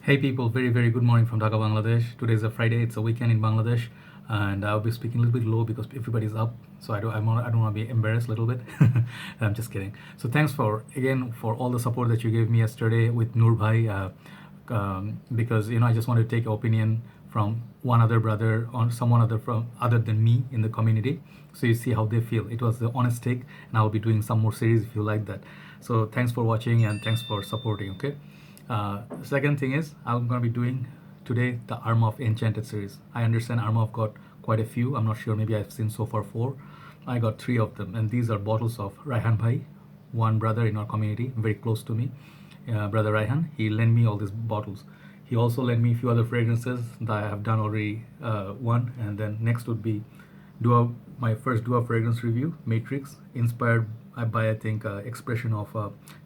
Hey people, very good morning from Dhaka, Bangladesh. Today is a Friday. It's a weekend in Bangladesh, and I'll be speaking a little bit low because everybody's up. So I don't want to be embarrassed a little bit. I'm just kidding. So thanks for all the support that you gave me yesterday with Noor Bhai, because I just want to take opinion from one other brother or someone other than me in the community. So you see how they feel. It was the honest take, and I'll be doing some more series if you like that. So thanks for watching and thanks for supporting. Okay. Second thing is I'm going to be doing today the Armaf Enchanted series. I understand Armaf got quite a few. I'm not sure. Maybe I've seen so far 4. I got 3 of them, and these are bottles of Rayhan Bhai, one brother in our community, very close to me. Brother Rayhan, he lent me all these bottles. He also lent me a few other fragrances that I have done already. One, and then next would be my first Dua fragrance review, Matrix, inspired by I think expression of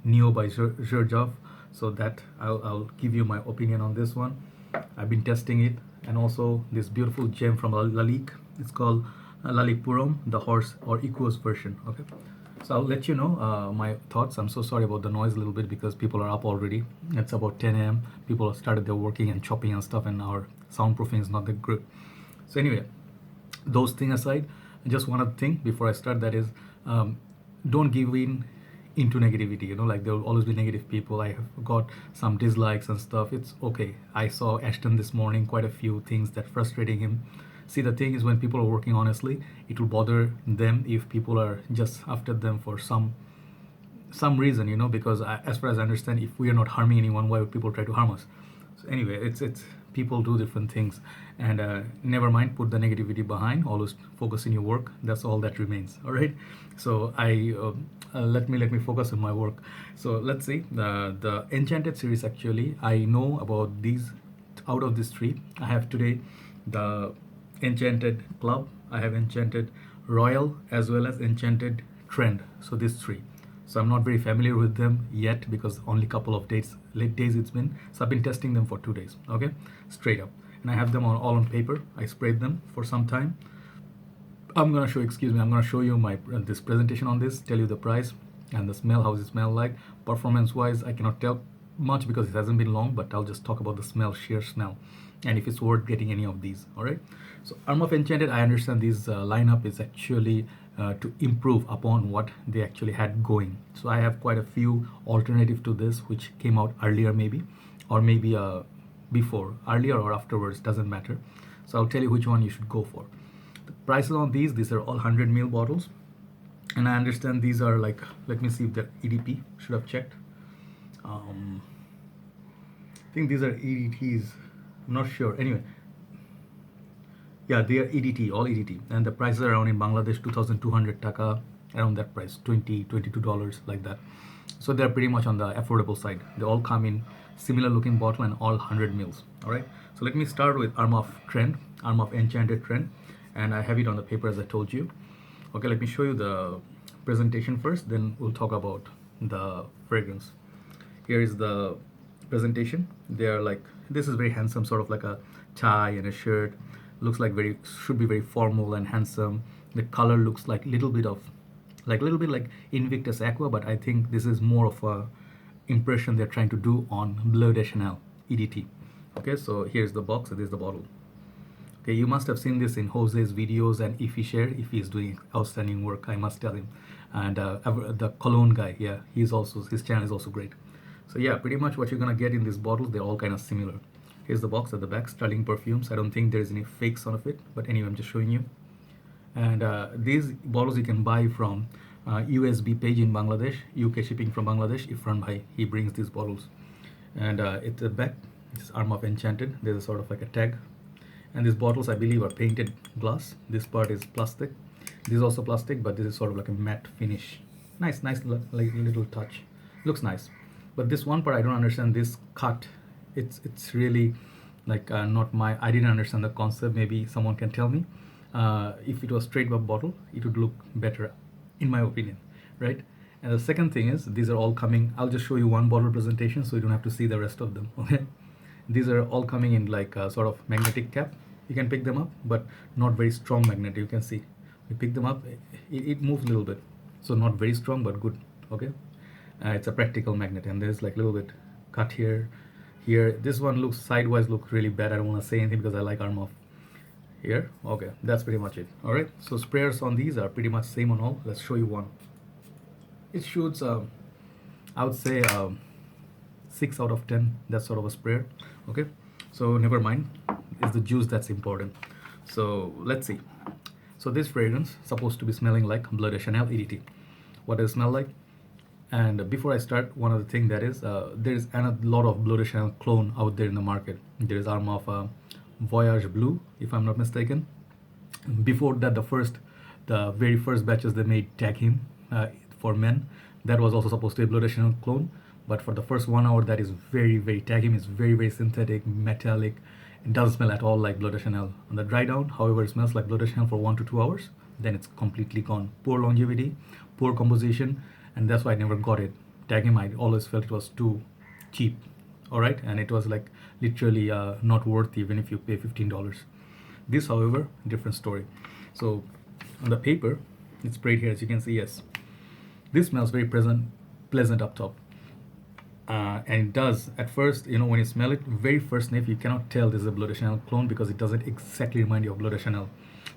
Neo by Zherjov. So that I'll give you my opinion on this one. I've been testing it, and also this beautiful gem from Lalik. It's called Lalipuram, the horse or Equus version. Okay, so I'll let you know my thoughts. I'm so sorry about the noise a little bit because people are up already. It's about 10 a.m. People have started their working and chopping and stuff, and our soundproofing is not that good. So anyway, those things aside, I just want to think before I start, that is, don't give in into negativity. Like there will always be negative people. I have got some dislikes and stuff. It's okay. I saw Ashton this morning, quite a few things that frustrating him. See, the thing is, when people are working honestly, it will bother them if people are just after them for some reason, because as far as I understand, if we are not harming anyone, why would people try to harm us? So anyway, it's people do different things, and never mind, put the negativity behind. Always focus in your work. That's all that remains. All right. So let me focus on my work. So let's see the Enchanted series. Actually, I know about these. Out of these 3, I have today the Enchanted Club, I have Enchanted Royal, as well as Enchanted Trend. So these 3. So I'm not very familiar with them yet because only couple of days it's been. So I've been testing them for 2 days. Okay, straight up, and I have them all on paper. I sprayed them for some time. I'm gonna show you my this presentation on this, tell you the price and the smell, how it smell like. Performance wise, I cannot tell much because it hasn't been long, but I'll just talk about the smell, sheer smell, and if it's worth getting any of these. All right. So Armaf Enchanted, I understand this lineup is actually to improve upon what they actually had going. So I have quite a few alternative to this which came out earlier, maybe, or maybe before, earlier or afterwards, doesn't matter. So I'll tell you which one you should go for. The prices on these are all 100 ml bottles, and I understand these are like, let me see if they're EDP. Should have checked. I think these are EDTs. I'm not sure. Anyway, yeah, they are EDT, all EDT, and the prices are around in Bangladesh 2,200 taka, around that price, $22, like that. So they're pretty much on the affordable side. They all come in similar looking bottle and all 100 mils. All right. So let me start with Armaf Enchanted Trend, and I have it on the paper as I told you. Okay, let me show you the presentation first, then we'll talk about the fragrance. Here is the presentation. They are like, this is very handsome, sort of like a tie and a shirt. Looks like should be very formal and handsome. The color looks like little bit like Invictus Aqua, but I think this is more of a impression they're trying to do on Bleu de Chanel EDT. Okay, so here's the box, and this is the bottle. Okay, you must have seen this in Jose's videos, and if he is doing outstanding work, I must tell him. And the cologne guy, yeah, his channel is also great. So yeah, pretty much what you're gonna get in these bottles, they're all kind of similar. Here's the box at the back, Sterling Perfumes. I don't think there's any fakes on it, but anyway, I'm just showing you. And these bottles you can buy from USB page in Bangladesh, UK shipping from Bangladesh. Rayhan Bhai, he brings these bottles. And it's the back, it's Armaf Enchanted. There's a sort of like a tag. And these bottles, I believe, are painted glass. This part is plastic. This is also plastic, but this is sort of like a matte finish. Nice like little touch. Looks nice. But this one part, I don't understand this cut. It's really like not my. I didn't understand the concept. Maybe someone can tell me. If it was straight up bottle, it would look better, in my opinion, right? And the second thing is, these are all coming. I'll just show you one bottle presentation, so you don't have to see the rest of them. Okay, these are all coming in like a sort of magnetic cap. You can pick them up, but not very strong magnet. You can see, you pick them up, it moves a little bit, so not very strong but good. Okay, it's a practical magnet, and there's like a little bit cut here, Here, this one looks sidewise, look really bad. I don't want to say anything because I like Armaf. Here, okay, that's pretty much it. All right, so sprayers on these are pretty much same on all. Let's show you one. It shoots, I would say, 6 out of 10. That sort of a sprayer. Okay, so never mind. It's the juice that's important. So let's see. So this fragrance supposed to be smelling like Bleu de Chanel EDT. What does it smell like? And before I start, one other thing that is, there is a lot of Bleu de Chanel clone out there in the market. There is Armaf Voyage Blue, if I'm not mistaken. Before that, the very first batches they made Tag Him for men, that was also supposed to be a Bleu de Chanel clone. But for the first 1 hour, that is very, very Tag Him is very, very synthetic, metallic. It doesn't smell at all like Bleu de Chanel. On the dry down, however, it smells like Bleu de Chanel for 1 to 2 hours. Then it's completely gone. Poor longevity, poor composition, and that's why I never got it. Tag Him, I always felt it was too cheap. All right, and it was like literally not worth even if you pay $15. This, however, different story. So on the paper, it's sprayed here, as you can see. Yes, this smells very pleasant up top. And it does at first, when you smell it, very first sniff, you cannot tell this is a Bleu de Chanel clone because it doesn't exactly remind you of Bleu de Chanel.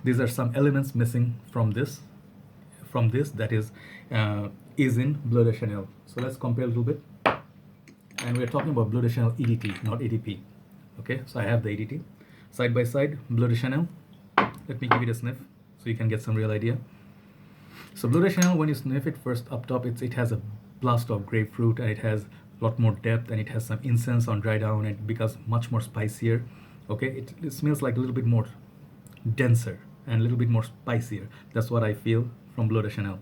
These are some elements missing from this that is in Bleu de Chanel. So let's compare a little bit. And we're talking about Bleu de Chanel EDT, not ADP. Okay, so I have the EDT side by side. Bleu de Chanel. Let me give it a sniff so you can get some real idea. So Bleu de Chanel, when you sniff it first up top, it has a blast of grapefruit, and it has a lot more depth, and it has some incense on dry down, and it becomes much more spicier. Okay, it smells like a little bit more denser and a little bit more spicier. That's what I feel from Bleu de Chanel.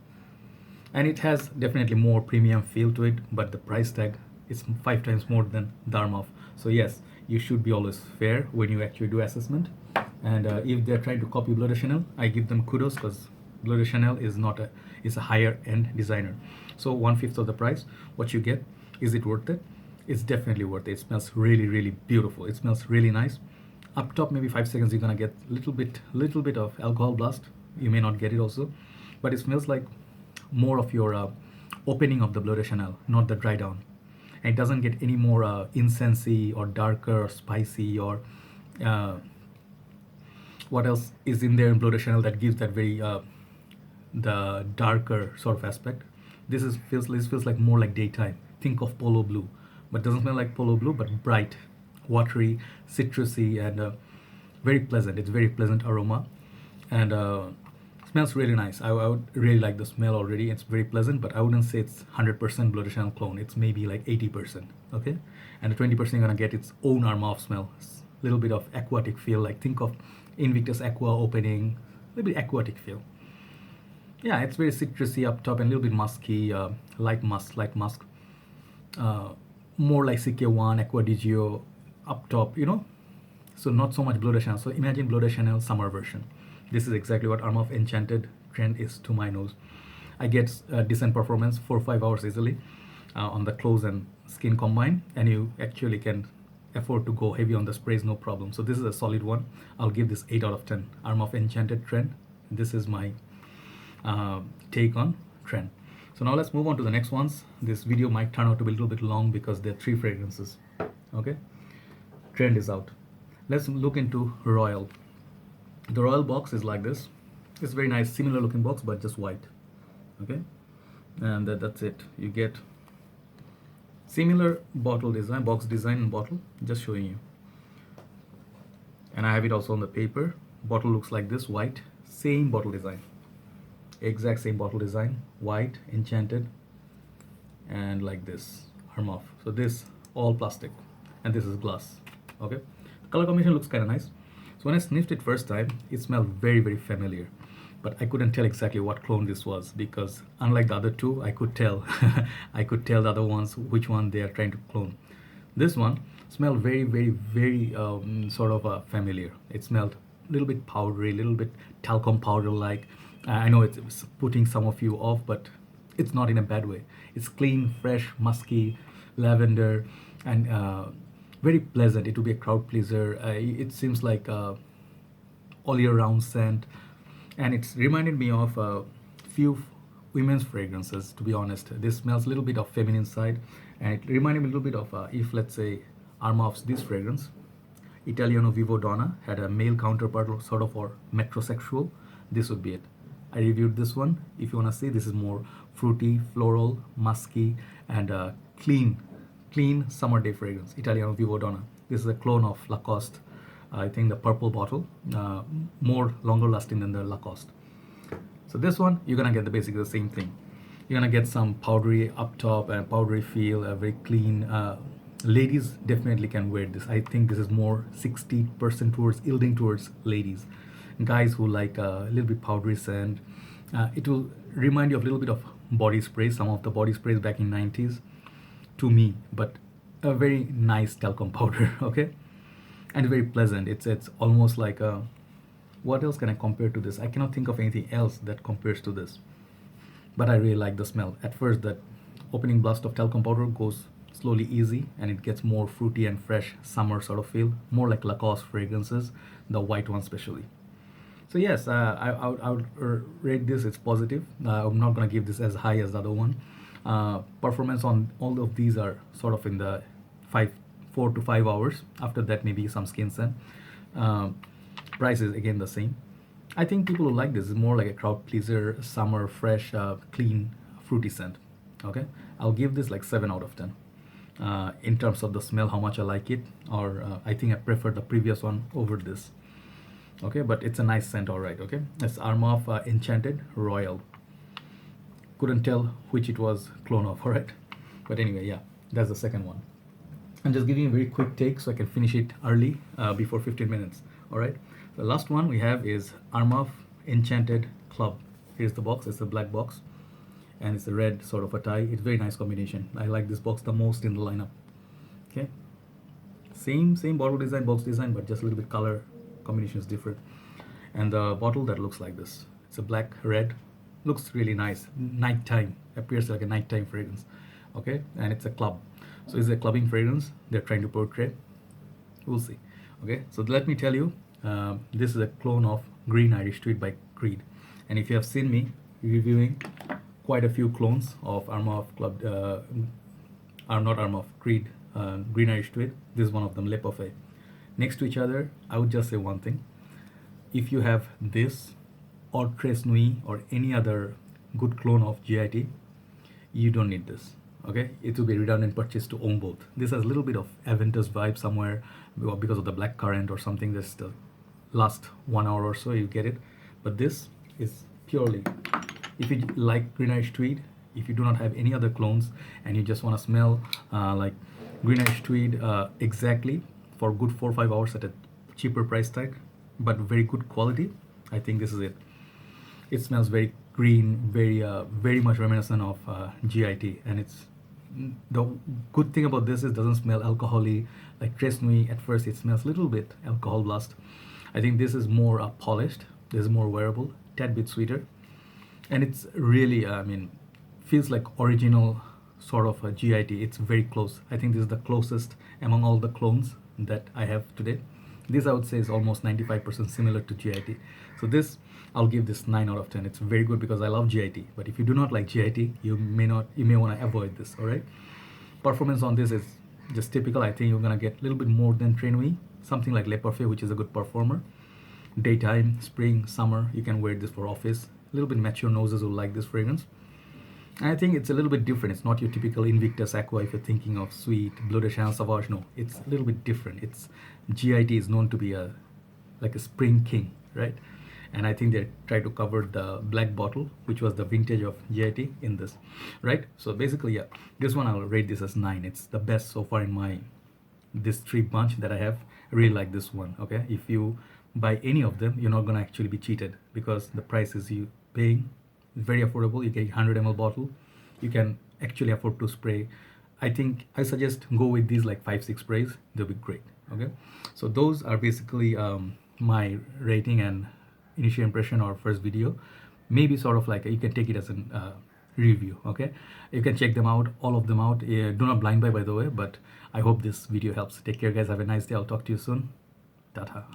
And it has definitely more premium feel to it, but the price tag is 5 times more than the Armaf. So yes, you should be always fair when you actually do assessment. And if they're trying to copy Bleu de Chanel, I give them kudos, because Bleu de Chanel is a higher end designer. So 1/5 of the price, what you get, is it worth it? It's definitely worth it. It smells really, really beautiful. It smells really nice. Up top, maybe 5 seconds, you're gonna get little bit of alcohol blast. You may not get it also, but it smells like more of your opening of the Bleu de Chanel, not the dry down. And it doesn't get any more incensey or darker or spicy or what else is in there in Bleu de Chanel that gives that very the darker sort of aspect. This feels like more like daytime. Think of Polo Blue, but doesn't smell like Polo Blue, but bright, watery, citrusy, and very pleasant. It's very pleasant aroma, and smells really nice. I would really like the smell already. It's very pleasant, but I wouldn't say it's 100% Bleu de Chanel clone. It's maybe like 80%. Okay, and the 20% you're gonna get its own Armaf smell. A little bit of aquatic feel. Like think of Invictus Aqua opening. A little bit aquatic feel. Yeah, it's very citrusy up top and a little bit musky, light musk, more like CK1, Aqua di Gio up top, So not so much Bleu de Chanel. So imagine Bleu de Chanel summer version. This is exactly what Armaf Enchanted trend is to my nose. I get decent performance, 4-5 hours easily on the clothes and skin combined, and you actually can afford to go heavy on the sprays, no problem. So this is a solid one. I'll give this 8 out of 10. Armaf Enchanted trend. This is my take on trend. So now let's move on to the next ones. This video might turn out to be a little bit long because there are 3 fragrances. Okay, trend is out. Let's look into Royal. The Royal box is like this. It's very nice, similar looking box, but just white. Okay, and that's it. You get similar bottle design, box design and bottle, just showing you. And I have it also on the paper. Bottle looks like this, white, same bottle design. Exact same bottle design, white, enchanted, and like this, Armaf. So this all plastic, and this is glass. Okay, the color combination looks kind of nice. So when I sniffed it first time, it smelled very, very familiar, but I couldn't tell exactly what clone this was, because unlike the other two, I could tell I could tell the other ones which one they are trying to clone. This one smelled very, very, very sort of familiar. It smelled a little bit powdery, a little bit talcum powder like. I know it's putting some of you off, but it's not in a bad way. It's clean, fresh, musky, lavender, and very pleasant. It will be a crowd pleaser. It seems like all year round scent, and it's reminded me of a few women's fragrances, to be honest. This smells a little bit of feminine side, and it reminded me a little bit of if let's say Armaf's this fragrance. Italiano Vivo Donna had a male counterpart sort of, or metrosexual. This would be it. I reviewed this one. If you want to see, this is more fruity, floral, musky, and clean summer day fragrance. Italiano Vivo Donna. This is a clone of Lacoste. I think the purple bottle, more longer lasting than the Lacoste. So this one, you're gonna get basically the same thing. You're gonna get some powdery up top and powdery feel, very clean. Ladies definitely can wear this. I think this is more 60% towards yielding towards ladies. Guys who like a little bit powdery scent. It will remind you of a little bit of body spray, some of the body sprays back in 90s to me, but a very nice talcum powder, okay? And very pleasant. It's almost like a, what else can I compare to this? I cannot think of anything else that compares to this. But I really like the smell. At first, that opening blast of talcum powder goes slowly easy, and it gets more fruity and fresh summer sort of feel, more like Lacoste fragrances, the white one especially. So yes, I would rate this. It's positive. I'm not gonna give this as high as the other one. Performance on all of these are sort of in the 4 to 5 hours. After that, maybe some skin scent. Price is again the same. I think people who like this is more like a crowd pleaser, summer, fresh, clean, fruity scent. Okay, I'll give this like 7 out of 10. In terms of the smell, how much I like it, or I think I prefer the previous one over this. Okay, but it's a nice scent, all right. Okay, it's Armaf Enchanted Royal. Couldn't tell which it was clone of, all right. But anyway, yeah, that's the second one. I'm just giving a very quick take so I can finish it early, before 15 minutes. All right. The last one we have is Armaf Enchanted Club. Here's the box. It's a black box, and it's a red sort of a tie. It's very nice combination. I like this box the most in the lineup. Okay. Same bottle design, box design, but just a little bit color combination is different. And the bottle that looks like this. It's a black red. Looks really nice. Nighttime. Appears like a nighttime fragrance. Okay. And it's a club. So it's a clubbing fragrance they're trying to portray. We'll see. Okay, so let me tell you, this is a clone of Green Irish Tweed by Creed. And if you have seen me reviewing quite a few clones of Armaf Club, not Armaf, Creed, Green Irish Tweed, this is one of them, Le Parfait. Next to each other, I would just say one thing. If you have this or Tres Nuit or any other good clone of GIT, you don't need this. Okay, it will be redundant purchase to own both. This has a little bit of Aventus vibe somewhere because of the black currant or something. That's the last 1 hour or so you get it. But this is purely, if you like Green Irish Tweed, if you do not have any other clones and you just want to smell like Green Irish Tweed exactly for good 4 or 5 hours at a cheaper price tag, but very good quality, I think this is it. It smells very green, very much reminiscent of GIT, and it's the good thing about this is it doesn't smell alcoholic like Tres Nuit. At first it smells a little bit alcohol blast. I think this is more polished, this is more wearable, tad bit sweeter, and it's really feels like original sort of a GIT. It's very close. I think this is the closest among all the clones that I have today. This I would say is almost 95% similar to GIT. So this, I'll give this 9 out of 10. It's very good because I love GIT. But if you do not like GIT, you may want to avoid this. All right. Performance on this is just typical. I think you're gonna get a little bit more than Tres Nuit, something like Le Parfait, which is a good performer. Daytime, spring, summer, you can wear this for office. A little bit mature noses will like this fragrance. And I think it's a little bit different. It's not your typical Invictus Aqua if you're thinking of sweet, Bleu de Chanel Sauvage. No, it's a little bit different. It's GIT is known to be like a spring king, right? And I think they tried to cover the black bottle, which was the vintage of GIT in this, right? So basically, yeah, this one I'll rate this as 9. It's the best so far in this 3 bunch that I have. I really like this one, okay? If you buy any of them, you're not gonna actually be cheated because the prices you paying very affordable. You get 100 ml bottle. You can actually afford to spray. I think I suggest go with these like 5-6 sprays. They'll be great. Okay, so those are basically my rating and initial impression or first video. Maybe sort of like you can take it as a review. Okay, you can check them out, all of them out. Do not blind buy, by the way. But I hope this video helps. Take care, guys. Have a nice day. I'll talk to you soon. Tata.